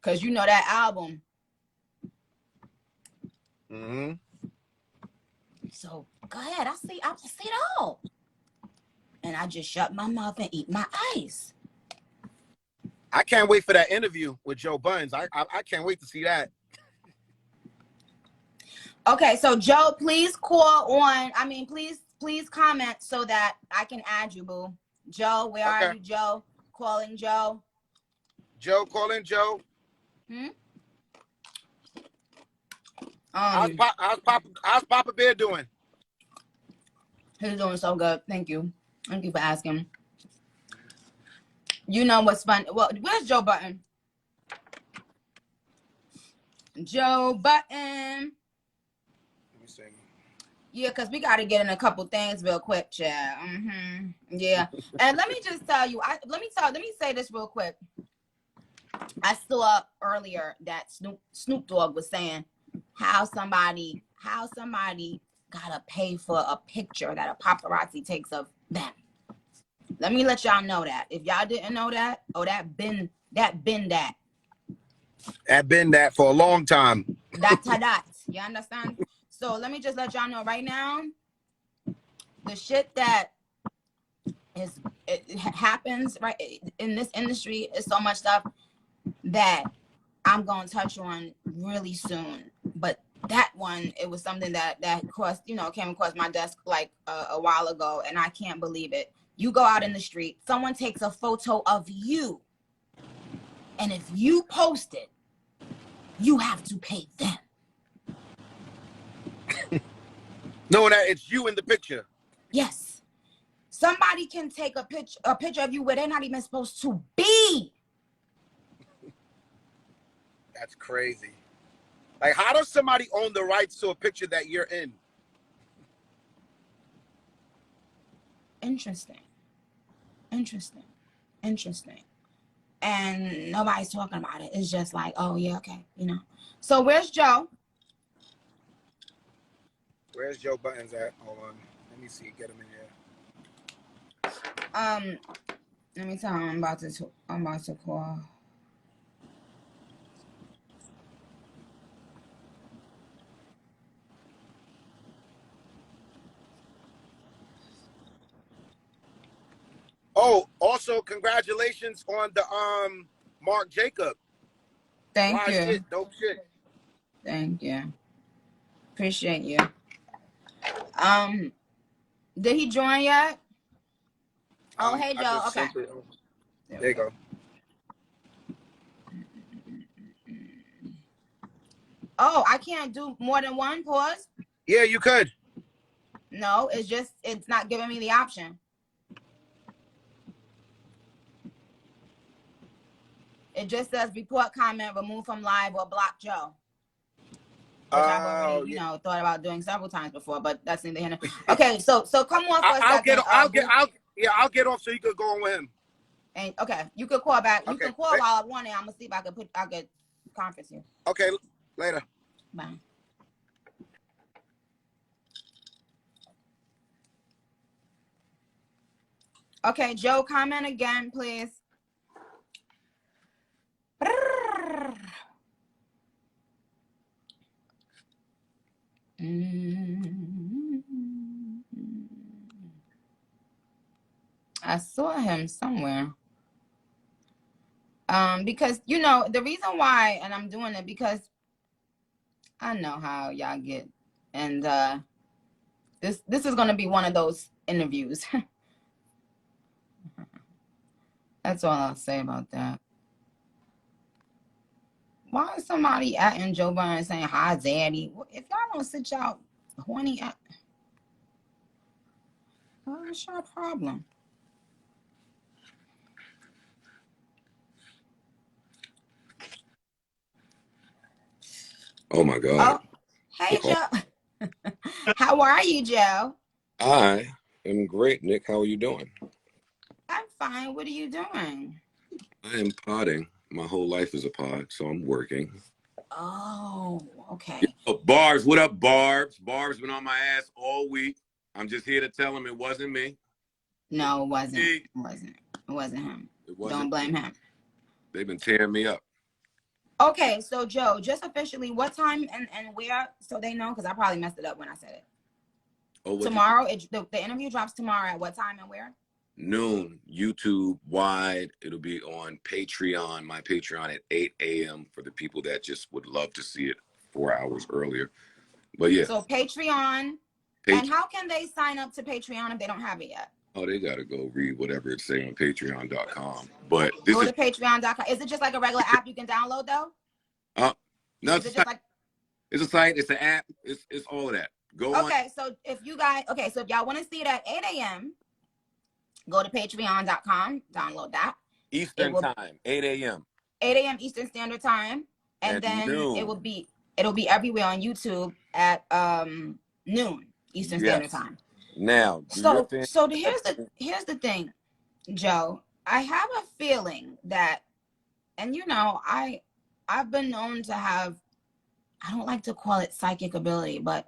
Cause you know that album. Mm-hmm. So go ahead. I see it all. And I just shut my mouth and eat my ice. I can't wait for that interview with Jo Budden. I can't wait to see that. Okay, so Jo, please call on. I mean, please comment so that I can add you, boo. Jo, where are you, Jo? Calling Jo. Jo, calling Jo. How's Papa Bear doing? He's doing so good. Thank you. Thank you for asking. You know what's fun? Well, where's Jo Budden? Jo Budden. Let me see. Yeah, because we got to get in a couple things real quick, Chad. Yeah. And let me just tell you, let me say this real quick. I saw earlier that Snoop Dogg was saying how somebody gotta pay for a picture that a paparazzi takes of them. Let me let y'all know that. If y'all didn't know that, that been that. That been that for a long time. That. You understand? So let me just let y'all know right now, the shit that it happens right in this industry is so much stuff that I'm gonna touch on really soon. But that one, it was something that crossed, came across my desk like a while ago, and I can't believe it. You go out in the street, someone takes a photo of you, and if you post it, you have to pay them. Knowing that it's you in the picture. Yes. Somebody can take a picture of you where they're not even supposed to be. That's crazy. Like, how does somebody own the rights to a picture that you're in? Interesting. And nobody's talking about it. It's just like, oh yeah, okay, So where's Jo? Where's Jo Budden at? Hold on. Let me see. Get him in here. Let me tell him I'm about to call. Oh, also congratulations on the Mark Jacob. Thank you. Shit, dope shit. Thank you. Appreciate you. Did he join yet? Oh, hey, Jo. Okay. There you go. Oh, I can't do more than one pause? Yeah, you could. No, it's not giving me the option. It just says report comment, remove from live, or block Jo. Which I've already, thought about doing several times before, but that's neither here nor there. Okay, so come on for a second. I'll get off so you could go on with him. And okay, you could call back. You can call while I'm on it. I'm gonna see if I could conference you. Okay, later. Bye. Okay, Jo, comment again, please. I saw him somewhere. Because the reason why, and I'm doing it because I know how y'all get, and this is gonna be one of those interviews. That's all I'll say about that. Why is somebody atting Jo Budden saying hi, Zaddy? If y'all don't sit y'all horny at, what's your problem? Oh my God. Oh, hey, Jo. How are you, Jo? I am great, Nick. How are you doing? I'm fine. What are you doing? I am podding. My whole life is a pod, so I'm working. Oh, okay. Barbs, what up, Barbs? Barbs been on my ass all week. I'm just here to tell him it wasn't me. No, it wasn't. He- It wasn't. It wasn't him. It wasn't. Don't blame him. They've been tearing me up. Okay, so Joe, just officially, what time and where, so they know, because I probably messed it up when I said it. Oh, Tomorrow, the interview drops tomorrow at what time and where? noon, YouTube wide. It'll be on Patreon, my Patreon at 8 a.m. for the people that just would love to see it 4 hours earlier. But yeah. So Patreon. And how can they sign up to Patreon if they don't have it yet? Oh, they got to go read whatever it say on patreon.com. But this Go is to patreon.com. Is it just like a regular app you can download though? no, Is it just like it's a site, it's an app, it's all of that. Go on. Okay, so if you guys, so if y'all want to see it at 8 a.m., go to patreon.com, download that. Eastern time, 8 a.m. 8 a.m. Eastern Standard Time. And At then noon. it'll be everywhere on YouTube at noon Eastern Standard Time. Now, So here's the thing, Joe. I have a feeling that, and you know, I've been known to have, I don't like to call it psychic ability, but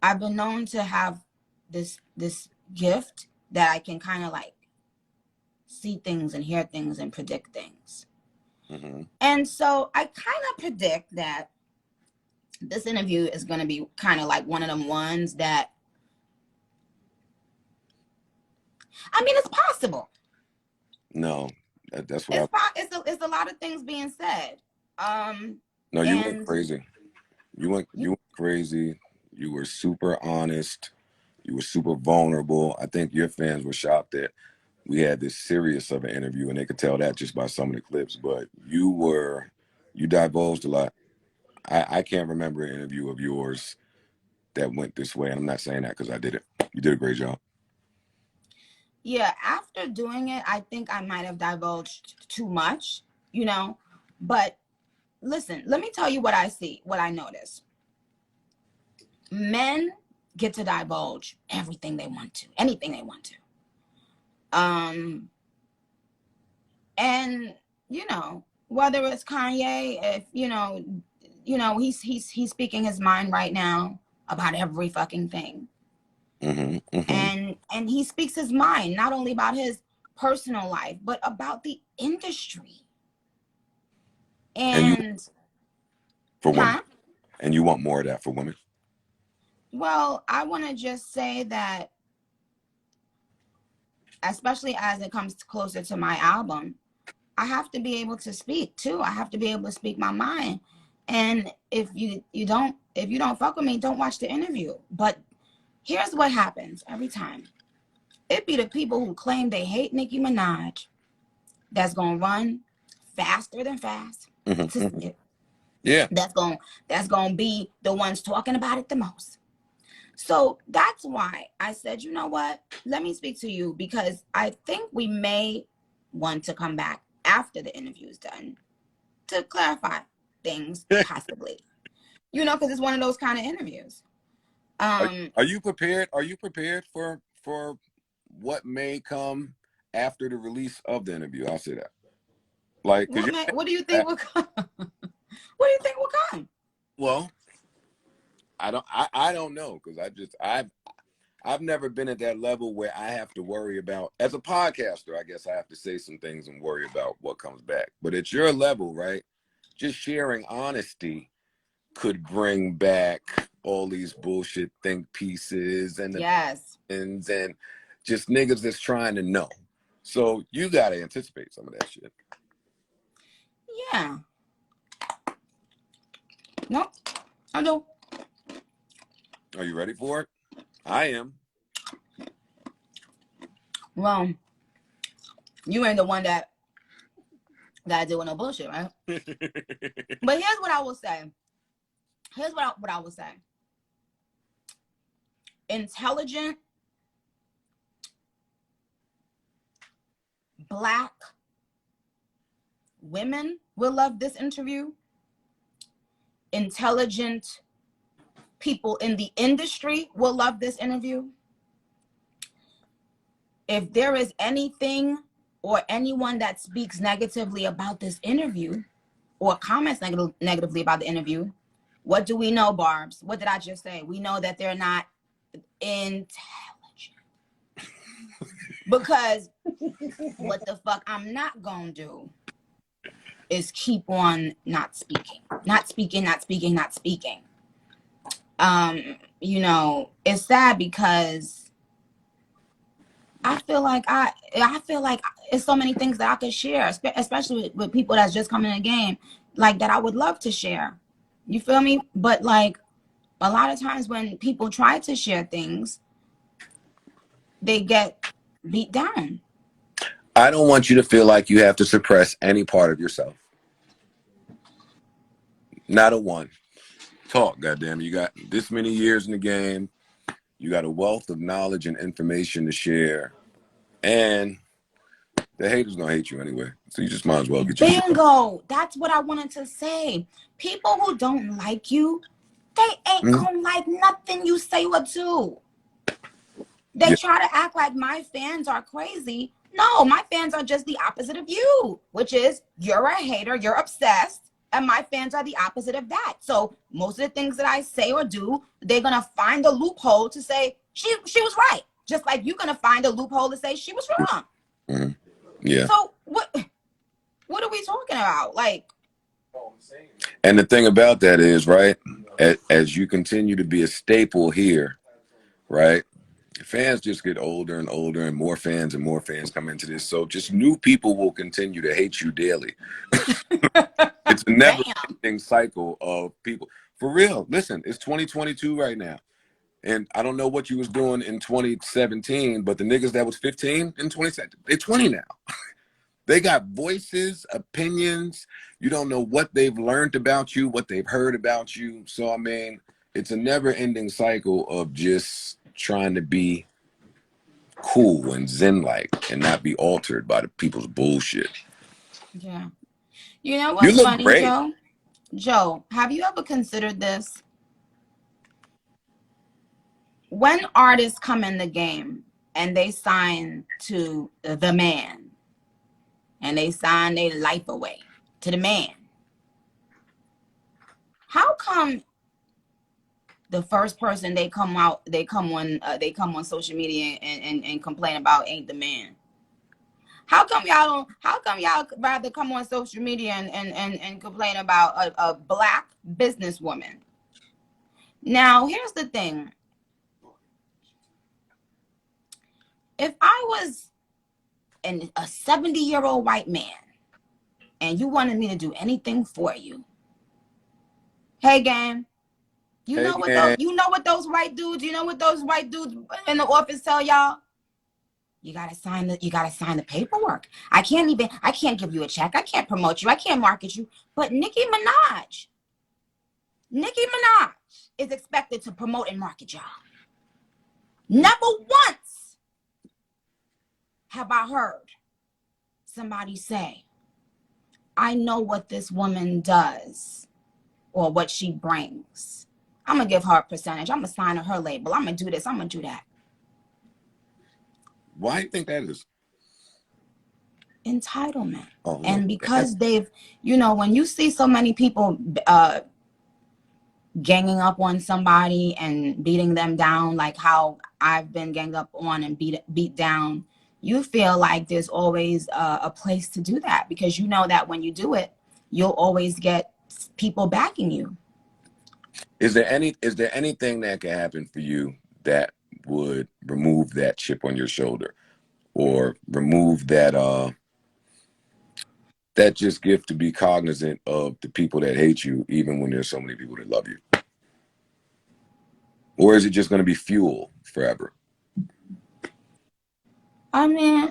I've been known to have this gift that I can kind of like see things and hear things and predict things. Mm-hmm. And so I kind of predict that this interview is going to be kind of like one of them ones that, I mean, it's possible. No, that's what it's a lot of things being said. No, you went crazy. You went crazy. You were super honest. You were super vulnerable. I think your fans were shocked that we had this serious of an interview, and they could tell that just by some of the clips. But you divulged a lot. I can't remember an interview of yours that went this way. And I'm not saying that because I did it. You did a great job. Yeah, after doing it, I think I might have divulged too much, you know. But listen, let me tell you what I see, what I notice. Men get to divulge everything they want to, anything they want to. And you know, whether it's Kanye, if you know, he's speaking his mind right now about every fucking thing. Mm-hmm, mm-hmm. And he speaks his mind not only about his personal life but about the industry. And for women. And you want more of that for women? Well, I want to just say that, especially as it comes closer to my album, I have to be able to speak too. I have to be able to speak my mind. And if you don't fuck with me, don't watch the interview. But here's what happens every time. It be the people who claim they hate Nicki Minaj that's gonna run faster than fast to see it. Yeah. That's gonna be the ones talking about it the most. So that's why I said, you know what? Let me speak to you, because I think we may want to come back after the interview is done to clarify things, possibly. You know, because it's one of those kind of interviews. Are you prepared? Are you prepared for what may come after the release of the interview? I'll say that. Like, what do you think will come? What do you think will come? Well, I don't know, because I've never been at that level where I have to worry about, as a podcaster, I guess I have to say some things and worry about what comes back. But at your level, right? Just sharing honesty could bring back all these bullshit think pieces and and just niggas that's trying to know. So you gotta anticipate some of that shit. Yeah. No, I do. Are you ready for it? I am. Well, you ain't the one that deal with no bullshit, right? But here's what I will say. Here's what I will say. Intelligent Black women will love this interview. Intelligent people in the industry will love this interview. If there is anything or anyone that speaks negatively about this interview or comments negatively about the interview, what do we know, Barbs? What did I just say? We know that they're not intelligent. Because what the fuck I'm not gonna do is keep on not speaking. You know, it's sad because I feel like it's so many things that I could share, especially with people that's just coming in the game, like that I would love to share. You feel me? But like a lot of times when people try to share things, they get beat down. I don't want you to feel like you have to suppress any part of yourself. Not a one. Talk, goddamn. You got this many years in the game. You got a wealth of knowledge and information to share. And the haters gonna hate you anyway. So you just might as well get your shit out. Bingo. That's what I wanted to say. People who don't like you, they ain't gonna like nothing you say or do. They try to act like my fans are crazy. No, my fans are just the opposite of you, which is you're a hater, you're obsessed, and my fans are the opposite of that. So most of the things that I say or do, they're gonna find a loophole to say she was right. Just like you're gonna find a loophole to say she was wrong. Mm-hmm. Yeah. So what are we talking about? Like, and the thing about that is, right, as you continue to be a staple here, right, fans just get older and older, and more fans come into this. So just new people will continue to hate you daily. It's a never-ending cycle of people. For real, listen, it's 2022 right now. And I don't know what you was doing in 2017, but the niggas that was 15 in 2017, they're 20 now. They got voices, opinions. You don't know what they've learned about you, what they've heard about you. So, I mean, it's a never-ending cycle of just trying to be cool and zen-like and not be altered by the people's bullshit. Yeah. You know what's funny, great. Joe? Joe, have you ever considered this? When artists come in the game and they sign to the man and they sign their life away to the man, how come the first person they come on social media and complain about ain't the man? How come y'all rather come on social media and complain about a black businesswoman? Now, here's the thing. If I was a 70-year-old white man and you wanted me to do anything for you, hey gang, you know what those white dudes in the office tell y'all? You gotta sign the paperwork. I can't give you a check. I can't promote you. I can't market you. But Nicki Minaj is expected to promote and market y'all. Never once have I heard somebody say, I know what this woman does or what she brings. I'm going to give her a percentage. I'm going to sign her label. I'm going to do this. I'm going to do that. Why do you think that is? Entitlement. Oh, and because they've, when you see so many people ganging up on somebody and beating them down, like how I've been ganged up on and beat down, you feel like there's always a place to do that, because you know that when you do it, you'll always get people backing you. Is there anything that can happen for you that would remove that chip on your shoulder, or remove that that just gift to be cognizant of the people that hate you, even when there's so many people that love you? Or is it just going to be fuel forever? I mean,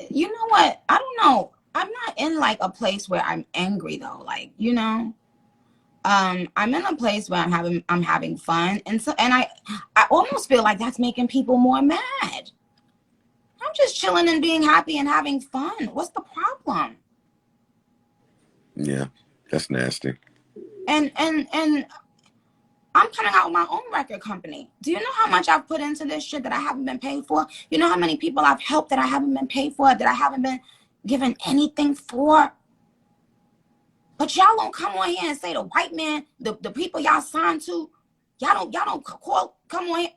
you know what? I don't know. I'm not in like a place where I'm angry though. Like, I'm in a place where I'm having fun. And I almost feel like that's making people more mad. I'm just chilling and being happy and having fun. What's the problem? Yeah, that's nasty. And I'm coming out with my own record company. Do you know how much I've put into this shit that I haven't been paid for? You know how many people I've helped that I haven't been paid for, that I haven't been given anything for? But y'all don't come on here and say the white man, the people y'all signed to, y'all don't come on here.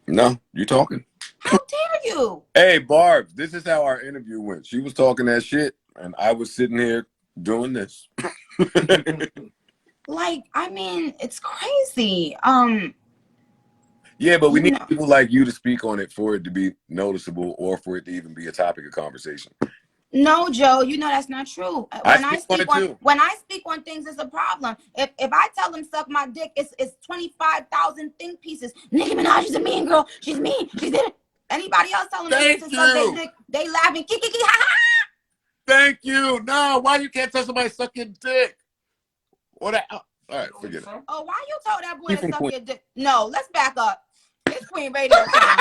No, you talking. How dare you? Hey, Barb, this is how our interview went. She was talking that shit, and I was sitting here doing this. Like, I mean, it's crazy. Yeah, but we You need know. people like you to speak on it for it to be noticeable or for it to even be a topic of conversation. No, Joe, you know that's not true. I speak on it too. When I speak on things, it's a problem. If I tell them suck my dick, it's 25,000 think pieces. Nicki Minaj is a mean girl. She's mean. She did it. Anybody else tell them Thank to suck their you. dick, they laughing. Kiki, ha ha. Thank you. No, why you can't tell somebody suck your dick? What? All right, forget it. Oh, why you told that boy You to from suck Queen. your dick? No, let's back up. It's Queen Radio time.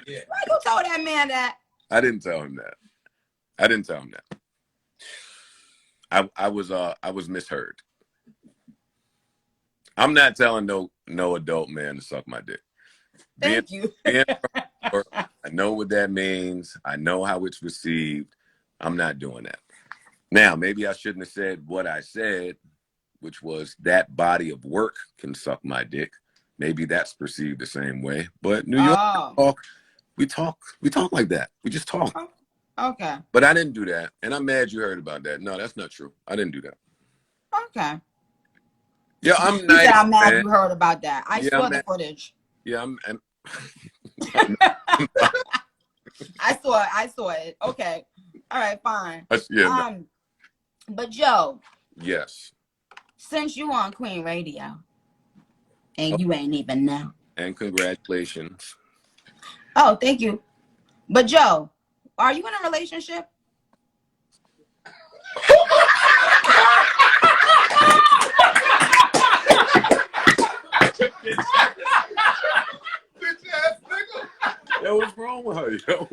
Yeah. Why you told that man that? I didn't tell him that. I was misheard. I'm not telling no adult man to suck my dick. Thank you. I know what that means. I know how it's received. I'm not doing that. Now, maybe I shouldn't have said what I said, which was that body of work can suck my dick. Maybe that's perceived the same way. But New York we talk like that. We just talk. Okay. But I didn't do that. And I'm mad you heard about that. No, that's not true. I didn't do that. Okay. Yeah, I'm You nice. said I'm mad man. you heard about that. I Yeah, saw the footage. Yeah, I saw it. Okay. All right, fine. Yeah, But Joe. Yes. Since you on Queen Radio and you ain't even know. And congratulations. Oh, thank you. But Joe, are you in a relationship? Yo, what's wrong with her, yo?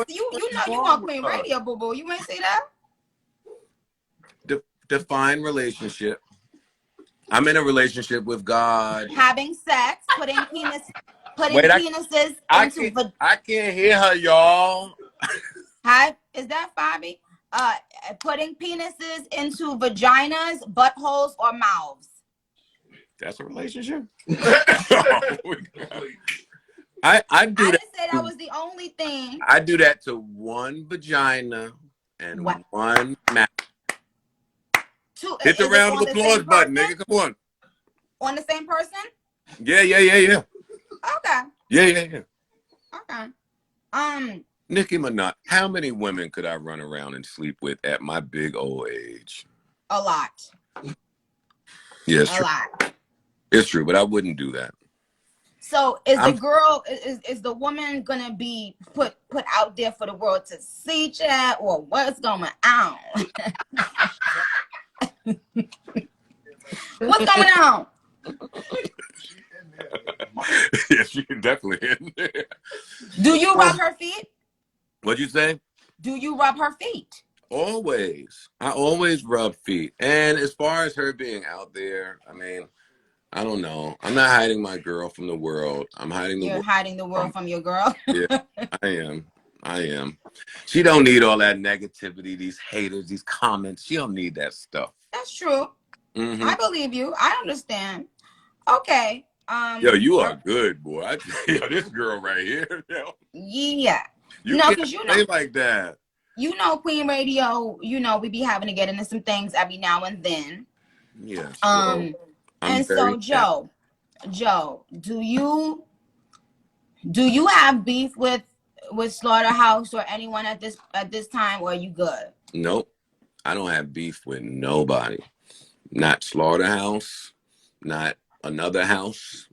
You know you on Queen Radio, boo boo. You ain't say that? Define relationship. I'm in a relationship with God. Having sex, putting penises into. I can't hear her, y'all. Hi, is that Fabi? Putting penises into vaginas, buttholes, or mouths. That's a relationship. I do that. Didn't say that was the only thing. I do that to one vagina and one mouth. Hit the round of applause button, nigga. Come on. On the same person? Yeah. Okay. Yeah. Okay. Nicki Minaj. How many women could I run around and sleep with at my big old age? A lot. Yeah, it's a true. lot. It's true, but I wouldn't do that. So is the woman gonna be put out there for the world to see, chat, or what's going on? What's going on? Yes, she definitely in there. Do you rub her feet? What'd you say? Do you rub her feet? Always. I always rub feet. And as far as her being out there, I mean, I don't know. I'm not hiding my girl from the world. I'm hiding the world. You're hiding the world from your girl? Yeah, I am. She don't need all that negativity, these haters, these comments. She don't need that stuff. That's true. Mm-hmm. I believe you. I understand. Okay. Yo, you are good, boy. Yo, this girl right here. Yo. Yeah. You can't say like that. You know, Queen Radio, we be having to get into some things every now and then. Yeah. So Joe, do you have beef with Slaughterhouse or anyone at this time, or are you good? Nope. I don't have beef with nobody. Not Slaughterhouse, not another house.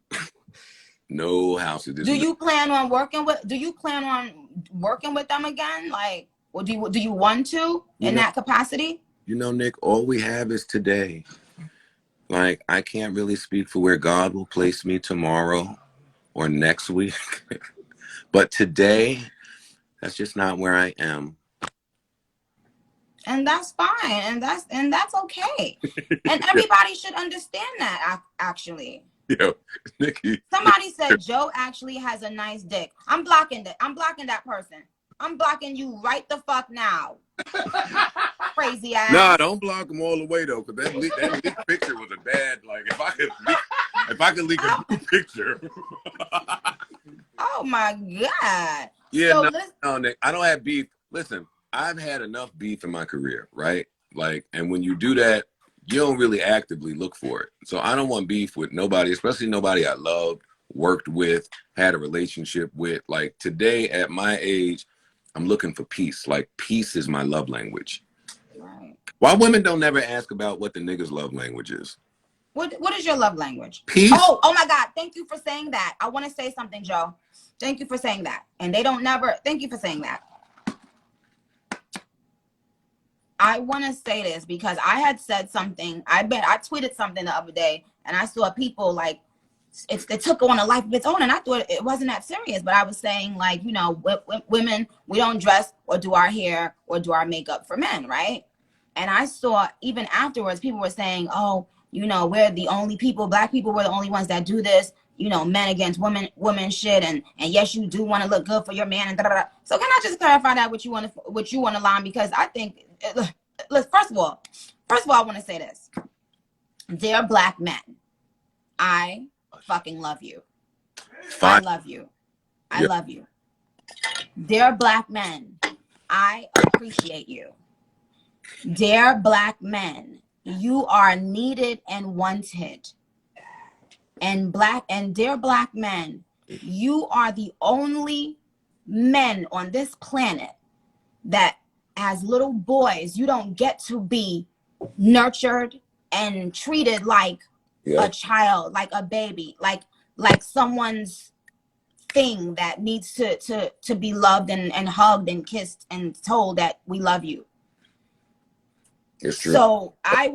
No houses. Do you plan on working with them again? Like, or do you want to in that capacity? You know, Nick, all we have is today. Like, I can't really speak for where God will place me tomorrow or next week. But today, that's just not where I am. And that's fine. And that's okay. And everybody should understand that, actually. Yo, Nicki. Somebody said Joe actually has a nice dick. I'm blocking that. I'm blocking that person. I'm blocking you right the fuck now. Crazy ass. Nah, don't block them all the way though, because that leak picture was a bad. Like, if I could If I could leak a picture. Oh my God. Yeah, So no, Nick, I don't have beef. Listen, I've had enough beef in my career, right? Like, and when you do that, you don't really actively look for it. So I don't want beef with nobody, especially nobody I loved, worked with, had a relationship with. Like today at my age, I'm looking for peace. Like peace is my love language. right. Why women don't never ask about what the niggas' love language is? What is your love language? Peace. Oh my God. Thank you for saying that. I want to say something, Joe. Thank you for saying that. And they don't never, thank you for saying that. I want to say this because I had said something. I tweeted something the other day and I saw people like, it took on a life of its own. And I thought it wasn't that serious, but I was saying like, you know, women, we don't dress or do our hair or do our makeup for men, right? And I saw even afterwards, people were saying, oh, you know, we're the only people, Black people were the only ones that do this, you know, men against women shit. And yes, you do want to look good for your man and da, da, da. So can I just clarify that what you want to line? Because I think, look, first of all, I want to say this. Dear Black men, I fucking love you. Fine. I love you. I love you. Dear Black men, I appreciate you. Dear Black men, you are needed and wanted. And dear Black men, you are the only men on this planet that as little boys, you don't get to be nurtured and treated like a child, like a baby, like someone's thing that needs to be loved and hugged and kissed and told that we love you. It's true. So I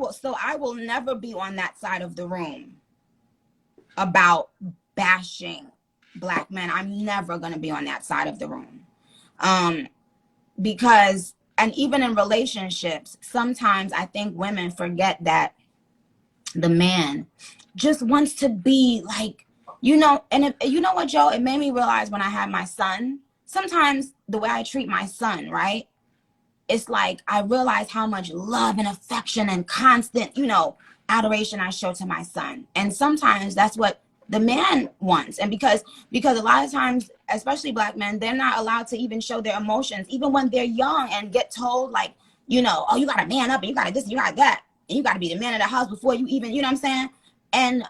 will never be on that side of the room about bashing Black men. I'm never going to be on that side of the room. Because, and even in relationships, sometimes I think women forget that the man just wants to be like, you know, and you know what, Joe, it made me realize when I had my son, sometimes the way I treat my son, right? It's like I realize how much love and affection and constant, you know, adoration I show to my son. And sometimes that's what the man wants. And because a lot of times, especially Black men, they're not allowed to even show their emotions, even when they're young and get told like, you know, oh, you got to man up and you got to this, and you got that. And you got to be the man of the house before you even, you know what I'm saying? And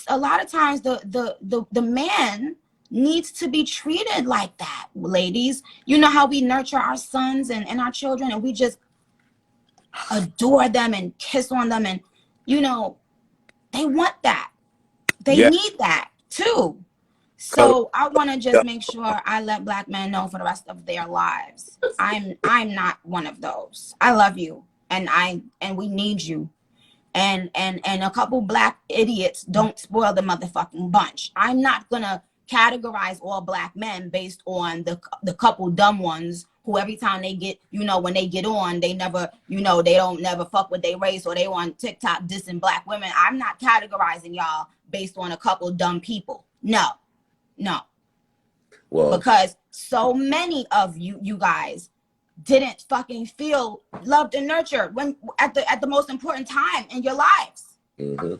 a lot of times the man needs to be treated like that, ladies. You know how we nurture our sons and our children and we just adore them and kiss on them, and you know, they want that. They need that too. So I want to just make sure I let Black men know for the rest of their lives. I'm not one of those. I love you and we need you. And a couple Black idiots don't spoil the motherfucking bunch. I'm not gonna categorize all Black men based on the couple dumb ones who every time they get, you know, when they get on, they never, you know, they don't never fuck with their race or they on TikTok dissing Black women. I'm not categorizing y'all based on a couple dumb people. No. Well, because so many of you guys didn't fucking feel loved and nurtured when at the most important time in your lives. Mm-hmm.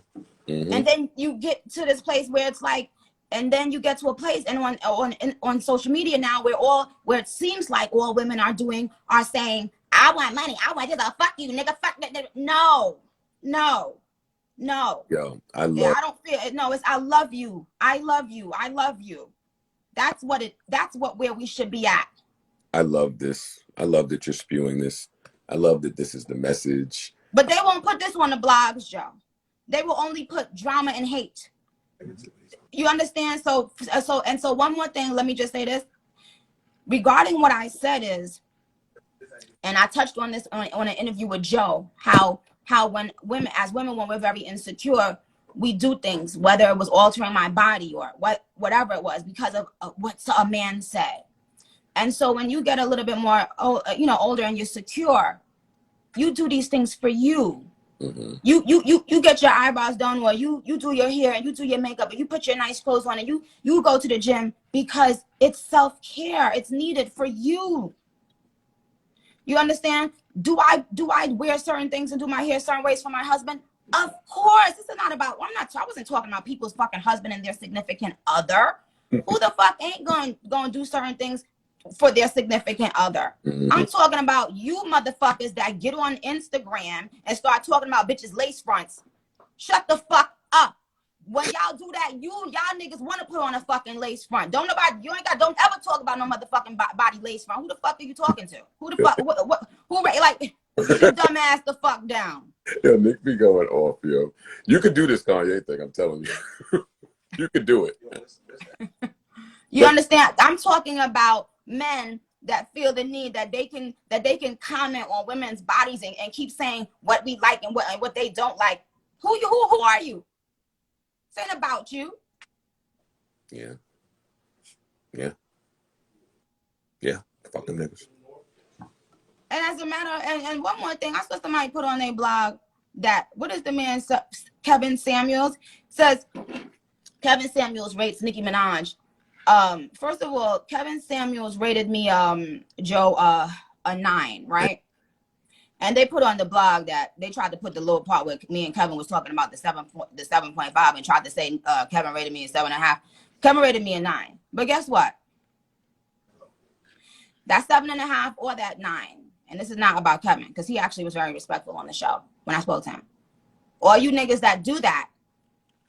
Mm-hmm. And then you get to this place where it's like, and then you get to a place and on social media now where it seems like all women are saying, I want money, I want this, fuck you, nigga, fuck that. No. Yo, I don't feel it. No, it's I love you. That's where we should be at. I love this. I love that you're spewing this. I love that this is the message. But they won't put this on the blogs, Joe. They will only put drama and hate. You understand? So one more thing, let me just say this. Regarding what I said is, and I touched on this on an interview with Joe, how when women, when we're very insecure, we do things, whether it was altering my body or whatever it was, because of what a man said. And so when you get a little bit more, older and you're secure, you do these things for you. Mm-hmm. You get your eyebrows done, or you do your hair and you do your makeup and you put your nice clothes on and you go to the gym because it's self-care. It's needed for you. You understand? Do I wear certain things and do my hair certain ways for my husband? Of course, this is not about. I wasn't talking about people's fucking husband and their significant other. Who the fuck ain't gonna do certain things for their significant other? I'm talking about you motherfuckers that get on Instagram and start talking about bitches' lace fronts. Shut the fuck up. When y'all do that, y'all niggas want to put on a fucking lace front. Don't ever talk about no motherfucking body lace front. Who the fuck are you talking to? Who the fuck, like, sit your dumb ass the fuck down. Yo, Nick be going off, yo. You could do this Kanye thing, I'm telling you. You could do it. You understand? I'm talking about men that feel the need that they can comment on women's bodies and keep saying what we like and what they don't like. Who are you? This ain't about you. Yeah. Fucking niggas. And as a matter, and one more thing, I saw somebody put on their blog that, what is the man, Kevin Samuels, says Kevin Samuels rates Nicki Minaj. First of all, Kevin Samuels rated me, Joe, a 9, right? And they put on the blog that they tried to put the little part where me and Kevin was talking about the 7.5 and tried to say Kevin rated me a 7.5. Kevin rated me a 9. But guess what? That 7.5 or that 9. And this is not about Kevin, because he actually was very respectful on the show when I spoke to him. All you niggas that do that,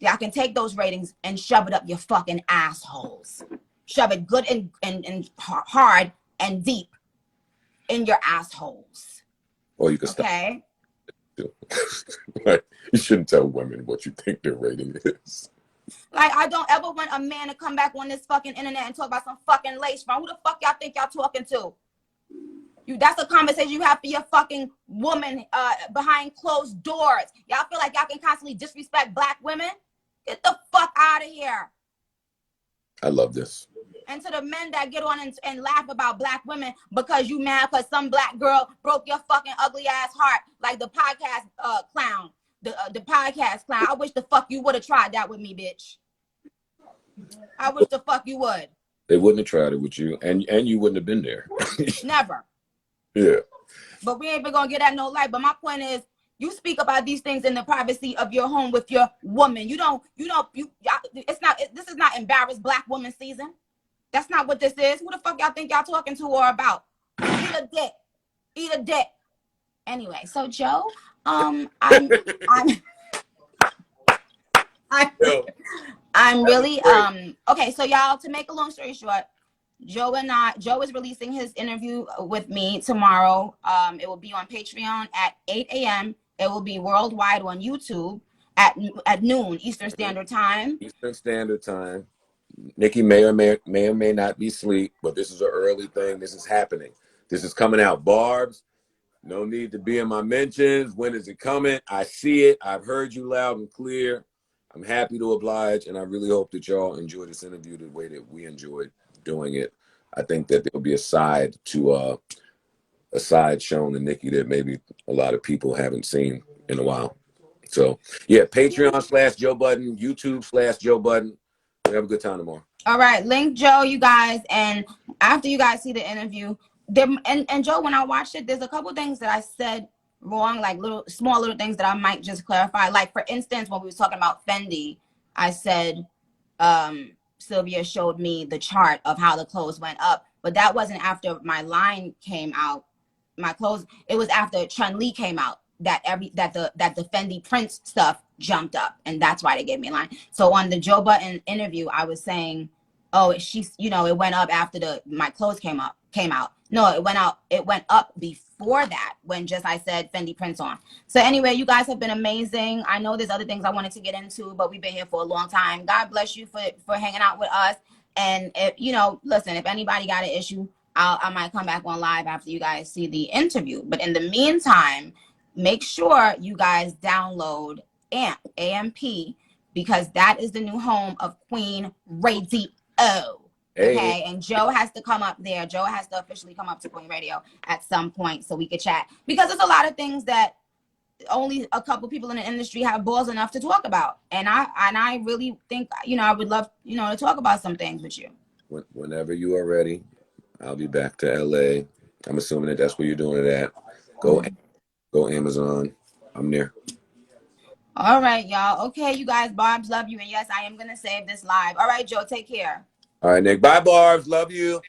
y'all can take those ratings and shove it up your fucking assholes. Shove it good and hard and deep in your assholes. Or you can stop. Okay. Like, you shouldn't tell women what you think their rating is. Like, I don't ever want a man to come back on this fucking internet and talk about some fucking lace front. Who the fuck y'all think y'all talking to? That's a conversation you have for your fucking woman behind closed doors. Y'all feel like y'all can constantly disrespect black women? Get the fuck out of here. I love this. And to the men that get on and laugh about black women because you mad because some black girl broke your fucking ugly ass heart, like the podcast clown, the podcast clown. I wish the fuck you would have tried that with me, bitch. I wish the fuck you would. They wouldn't have tried it with you, and you wouldn't have been there. Never. Yeah. But we ain't been gonna get that no light. But my point is, you speak about these things in the privacy of your home with your woman. This is not embarrassed black woman season. That's not what this is. Who the fuck y'all think y'all talking to or about? Eat a dick. Anyway, so Joe, I'm really okay. So y'all, to make a long story short, Joe is releasing his interview with me tomorrow. It will be on Patreon at 8 a.m. It will be worldwide on YouTube at noon Eastern Standard Time. Eastern Standard Time. Nicki may or may not be asleep, but this is an early thing. This is happening. This is coming out. Barbs, no need to be in my mentions. When is it coming? I see it. I've heard you loud and clear. I'm happy to oblige, and I really hope that y'all enjoy this interview the way that we enjoyed doing it. I think that there'll be a side shown to Nicki that maybe a lot of people haven't seen in a while. So, yeah, Patreon/Jo Budden, YouTube/Jo Budden. We have a good time tomorrow. All right, link Joe, you guys, and after you guys see the interview, and Joe, when I watched it, there's a couple things that I said wrong, like small little things that I might just clarify. Like, for instance, when we was talking about Fendi, I said Sylvia showed me the chart of how the clothes went up, but that wasn't after my line came out. My clothes, it was after Chun-Li came out that the Fendi Prince stuff jumped up, and that's why they gave me a line. So on the Jo Budden interview, I was saying, oh, it went up after my clothes came out. No, it went up before that when I said Fendi Prince on. So anyway, you guys have been amazing. I know there's other things I wanted to get into, but we've been here for a long time. God bless you for hanging out with us. And if listen, if anybody got an issue, I might come back on live after you guys see the interview. But in the meantime, make sure you guys download AMP, because that is the new home of Queen Radio. Okay, hey. And Joe has to come up there. Joe has to officially come up to Queen Radio at some point so we could chat, because there's a lot of things that only a couple people in the industry have balls enough to talk about, and I really think I would love to talk about some things with you. Whenever you are ready, I'll be back to LA. I'm assuming that's where you're doing it at. Go Amazon. I'm there. All right, y'all. Okay, you guys, Barbs, love you. And yes, I am going to save this live. All right, Joe, take care. All right, Nick. Bye, Barbs. Love you.